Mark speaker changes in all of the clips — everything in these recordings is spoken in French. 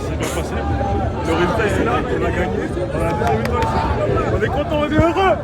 Speaker 1: C'est bien passé. Le résultat est là, on a gagné. On a deuxième étoile. On est content, on est heureux.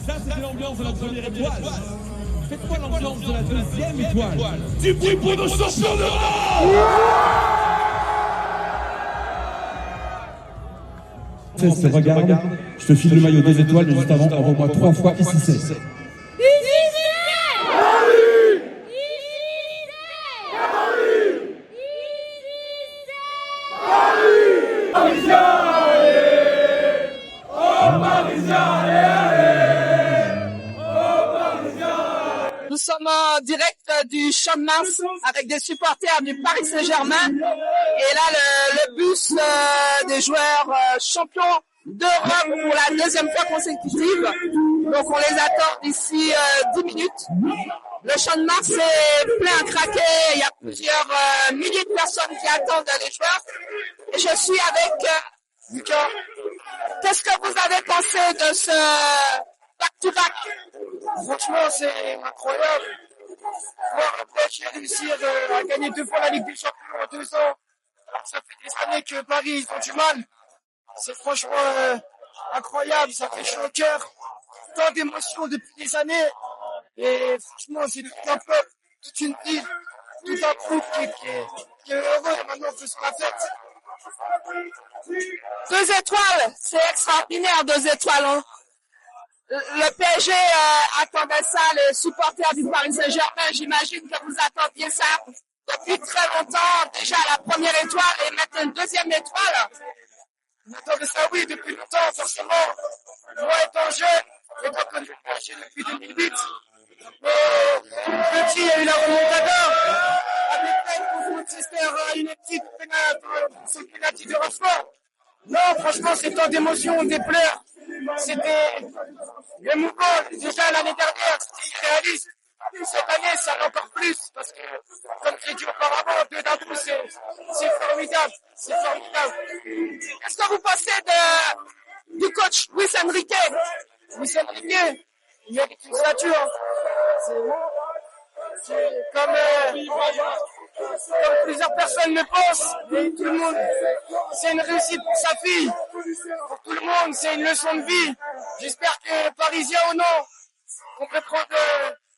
Speaker 2: Ça, c'était l'ambiance de la première étoile. Faites-moi l'ambiance de la deuxième étoile. Du bruit pour nos champions d'Europe.
Speaker 3: Regarde, je te file le maillot des étoiles, mais juste avant, envoie-moi 3 fois ici c'est.
Speaker 4: Nous sommes en direct du Champ de Mars avec des supporters du Paris Saint-Germain. Et là, le bus des joueurs champions d'Europe pour la deuxième fois consécutive. Donc on les attend d'ici 10 minutes. Le Champ de Mars est plein à craquer. Il y a plusieurs milliers de personnes qui attendent les joueurs. Et je suis avec Lucas. Qu'est-ce que vous avez pensé de ce back-to-back?
Speaker 5: Franchement, c'est incroyable. Voir un PSG réussir à gagner 2 fois la Ligue des Champions en 2 ans. Alors, ça fait des années que Paris, ils ont du mal. C'est franchement incroyable, ça fait chaud au cœur. Tant d'émotions depuis des années. Et franchement, c'est tout un peuple, toute une ville, tout un groupe qui est heureux maintenant que sur la fête.
Speaker 4: 2 étoiles, c'est extraordinaire, 2 étoiles. Hein. Le PSG attendait ça, les supporters du Paris Saint-Germain, j'imagine que vous attendiez ça depuis très longtemps, déjà la première étoile et maintenant une deuxième étoile.
Speaker 5: On attendait ça, oui, depuis longtemps, forcément. Moi, étant jeune, étant connu le PSG depuis 2008, petit, il y a eu la remontada. Avec peine pour Manchester United, son penalty de Rashford. Non, franchement, c'est tant d'émotions, des pleurs. C'était émouvant. Déjà l'année dernière, c'était irréaliste. Cette année, ça l'est encore plus. Parce que, comme j'ai dit auparavant, 2 d'un coup, c'est formidable. C'est formidable.
Speaker 4: Qu'est-ce que vous pensez du coach Luis Enrique?
Speaker 5: Luis Enrique, il mérite une statue. Hein. C'est comme plusieurs personnes le pensent, et tout le monde, c'est une réussite pour sa fille, pour tout le monde, c'est une leçon de vie. J'espère que Parisiens ou non, on peut prendre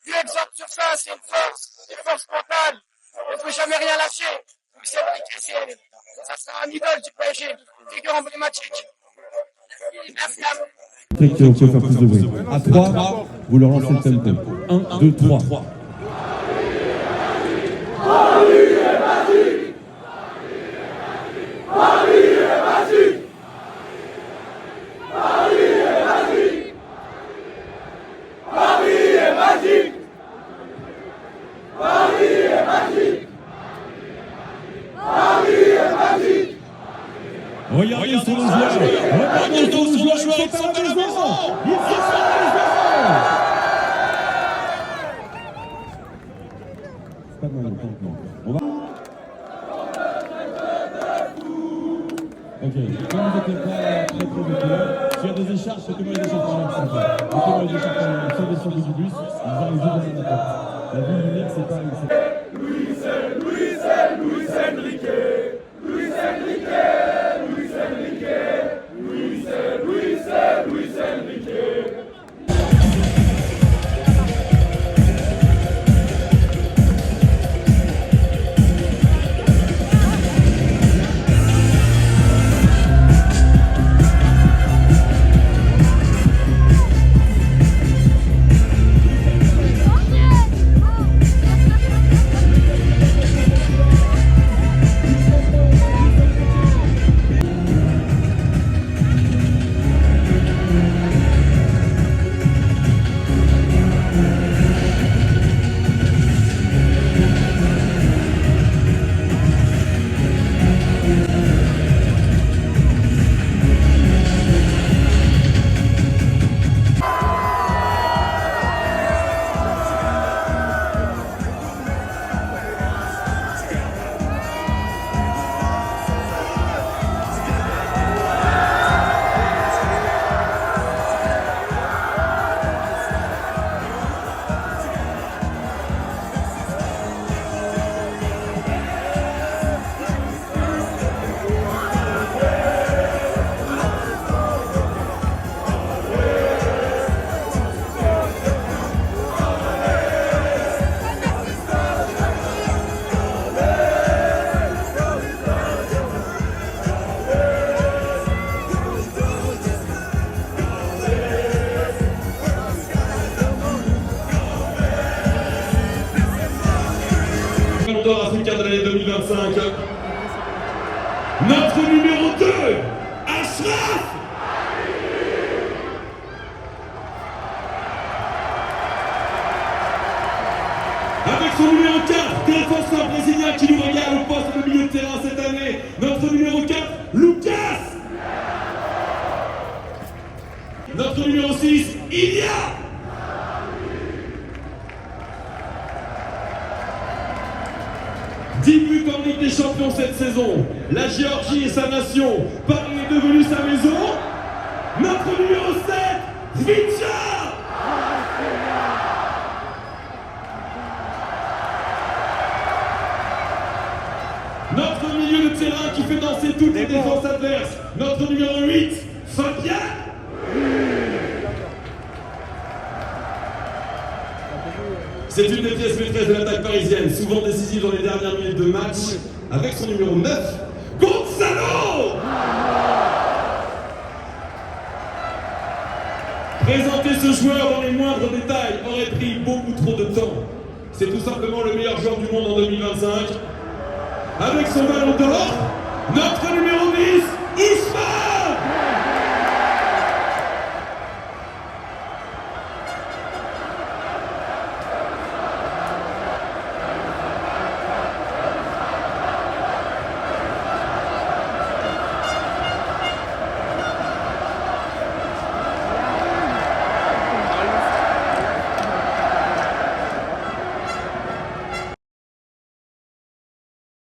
Speaker 5: du exemple sur ça, c'est une force mentale, il ne faut jamais rien lâcher. Luis Enrique, ça sera un idole du PSG, figure emblématique. Merci à vous.
Speaker 3: Vous pouvez faire plus de bruit. À 3, vous leur lancez le tempo. 1, 2, 3.
Speaker 2: Regardez sur le joueur. Regardez sur le joueur. Ils sont à la maison. Ils sont à la maison.
Speaker 3: Pas de mal, on va. Ok, comme vous n'êtes pas très occupés, s'il y a des écharpes, mettez-moi les écharpes en l'air, s'il vous plaît. Mettez-moi les écharpes en l'air, sortez sur du bus, ils ont les yeux dans la tête. La vie unique, c'est pas une.
Speaker 1: Luis Enrique.
Speaker 2: D'or africain de l'année 2025. Notre numéro 2, Achraf. Avec son numéro 4, défenseur brésilien qui nous regarde au poste de milieu de terrain cette année. Notre numéro 4, Lucas. Notre numéro 6, Ilya. En Ligue des Champions cette saison, la Géorgie est sa nation, Paris est devenu sa maison. Notre numéro 7, Zvitcha. Notre milieu de terrain qui fait danser toutes les défenses adverses, notre numéro 8, Fabien. C'est une des pièces maîtresses de l'attaque parisienne, souvent décisive dans les dernières minutes de match, avec son numéro 9, Gonzalo. Présenter ce joueur dans les moindres détails aurait pris beaucoup trop de temps. C'est tout simplement le meilleur joueur du monde en 2025. Avec son ballon d'or,